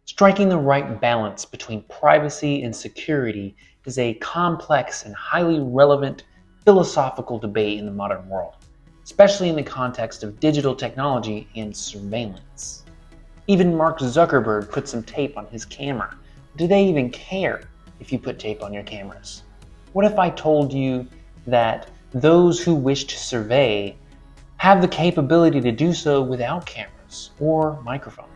Striking the right balance between privacy and security is a complex and highly relevant philosophical debate in the modern world, especially in the context of digital technology and surveillance. Even Mark Zuckerberg put some tape on his camera. Do they even care if you put tape on your cameras? What if I told you that those who wish to survey have the capability to do so without cameras or microphones?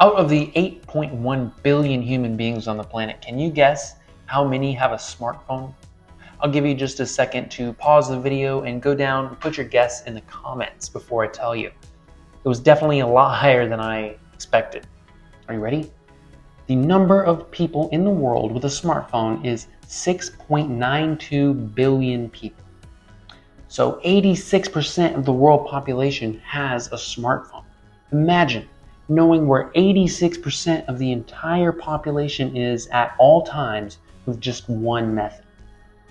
Out of the 8.1 billion human beings on the planet, can you guess how many have a smartphone? I'll give you just a second to pause the video and go down and put your guess in the comments before I tell you. It was definitely a lot higher than I expected. Are you ready? The number of people in the world with a smartphone is 6.92 billion people. So 86% of the world population has a smartphone. Imagine knowing where 86% of the entire population is at all times with just one method.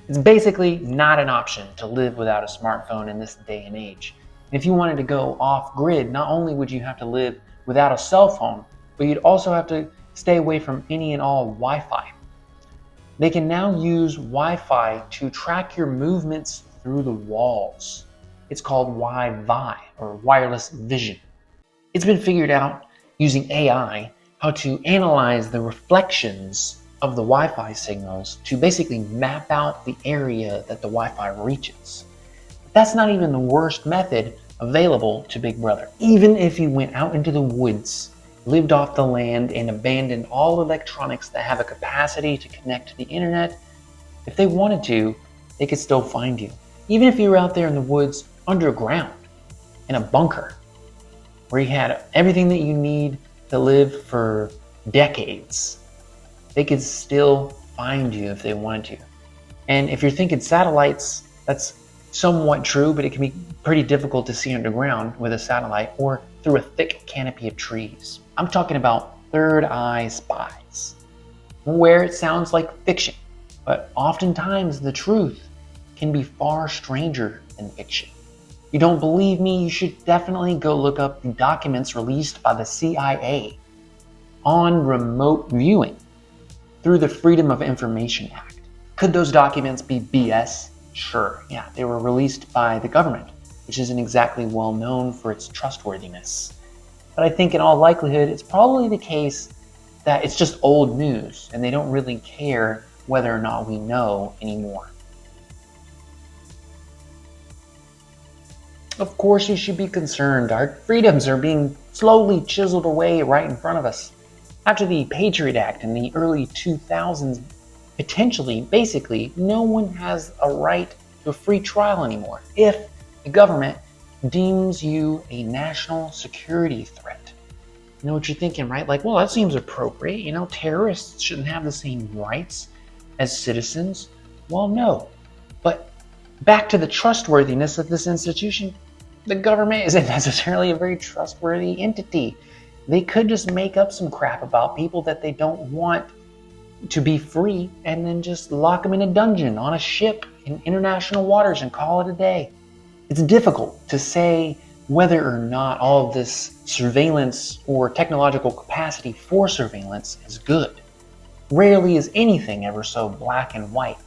It's basically not an option to live without a smartphone in this day and age. If you wanted to go off grid, not only would you have to live without a cell phone, but you'd also have to stay away from any and all Wi-Fi. They can now use Wi-Fi to track your movements through the walls. It's called Wi-Fi, or wireless vision. It's been figured out using AI how to analyze the reflections of the Wi-Fi signals to basically map out the area that the Wi-Fi reaches. But that's not even the worst method available to Big Brother. Even if you went out into the woods, lived off the land, and abandoned all electronics that have a capacity to connect to the internet, if they wanted to, they could still find you. Even if you were out there in the woods underground, in a bunker, where you had everything that you need to live for decades, they could still find you if they wanted to. And if you're thinking satellites, that's somewhat true, but it can be pretty difficult to see underground with a satellite or through a thick canopy of trees. I'm talking about third eye spies, where it sounds like fiction, but oftentimes the truth can be far stranger than fiction. You don't believe me? You should definitely go look up the documents released by the CIA on remote viewing through the Freedom of Information Act. Could those documents be BS? Sure, yeah, they were released by the government, which isn't exactly well known for its trustworthiness. But I think in all likelihood, it's probably the case that it's just old news and they don't really care whether or not we know anymore. Of course you should be concerned. Our freedoms are being slowly chiseled away right in front of us. After the Patriot Act in the early 2000s, basically, no one has a right to a free trial anymore if the government deems you a national security threat. You know what you're thinking, right? Like, well, that seems appropriate. Terrorists shouldn't have the same rights as citizens. Well, no. But back to the trustworthiness of this institution. The government isn't necessarily a very trustworthy entity. They could just make up some crap about people that they don't want to be free and then just lock them in a dungeon on a ship in international waters and call it a day. It's difficult to say whether or not all of this surveillance or technological capacity for surveillance is good. Rarely is anything ever so black and white.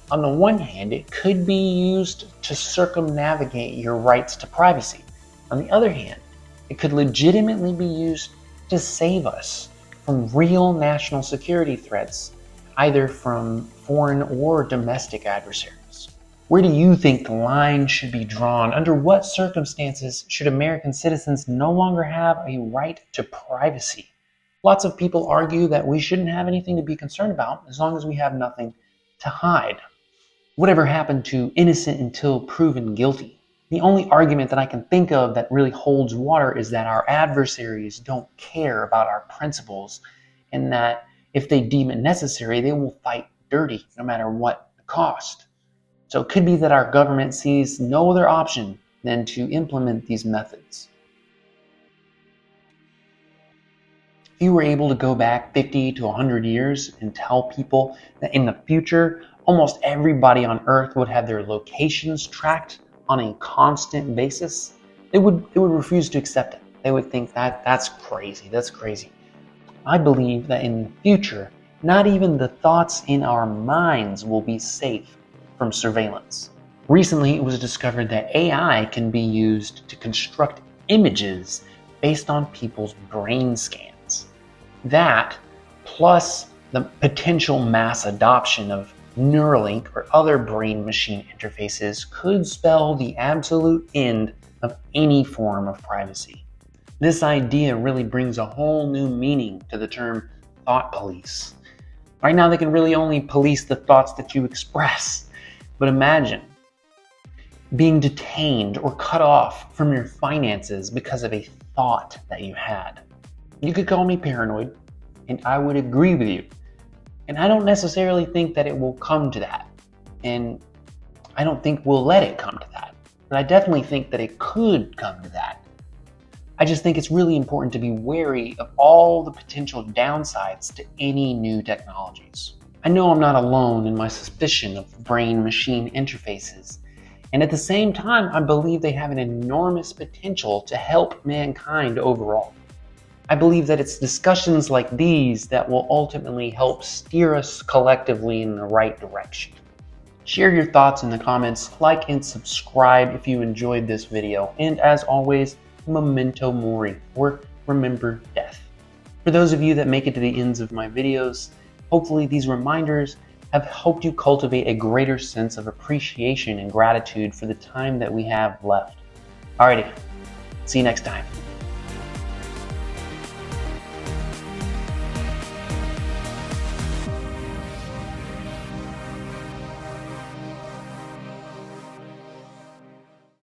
On the one hand, it could be used to circumnavigate your rights to privacy. On the other hand, it could legitimately be used to save us from real national security threats, either from foreign or domestic adversaries. Where do you think the line should be drawn? Under what circumstances should American citizens no longer have a right to privacy? Lots of people argue that we shouldn't have anything to be concerned about as long as we have nothing to hide. Whatever happened to innocent until proven guilty? The only argument that I can think of that really holds water is that our adversaries don't care about our principles, and that if they deem it necessary, they will fight dirty no matter what the cost. So it could be that our government sees no other option than to implement these methods. If you were able to go back 50 to 100 years and tell people that in the future, almost everybody on Earth would have their locations tracked on a constant basis, It would refuse to accept it. They would think that that's crazy. That's crazy. I believe that in the future, not even the thoughts in our minds will be safe from surveillance. Recently, it was discovered that AI can be used to construct images based on people's brain scans. That, plus the potential mass adoption of Neuralink or other brain-machine interfaces, could spell the absolute end of any form of privacy. This idea really brings a whole new meaning to the term thought police. Right now, they can really only police the thoughts that you express. But imagine being detained or cut off from your finances because of a thought that you had. You could call me paranoid, and I would agree with you. And I don't necessarily think that it will come to that. And I don't think we'll let it come to that. But I definitely think that it could come to that. I just think it's really important to be wary of all the potential downsides to any new technologies. I know I'm not alone in my suspicion of brain-machine interfaces, and at the same time, I believe they have an enormous potential to help mankind overall. I believe that it's discussions like these that will ultimately help steer us collectively in the right direction. Share your thoughts in the comments, like and subscribe if you enjoyed this video, and as always, memento mori, or remember death. For those of you that make it to the ends of my videos, hopefully these reminders have helped you cultivate a greater sense of appreciation and gratitude for the time that we have left. Alrighty, see you next time.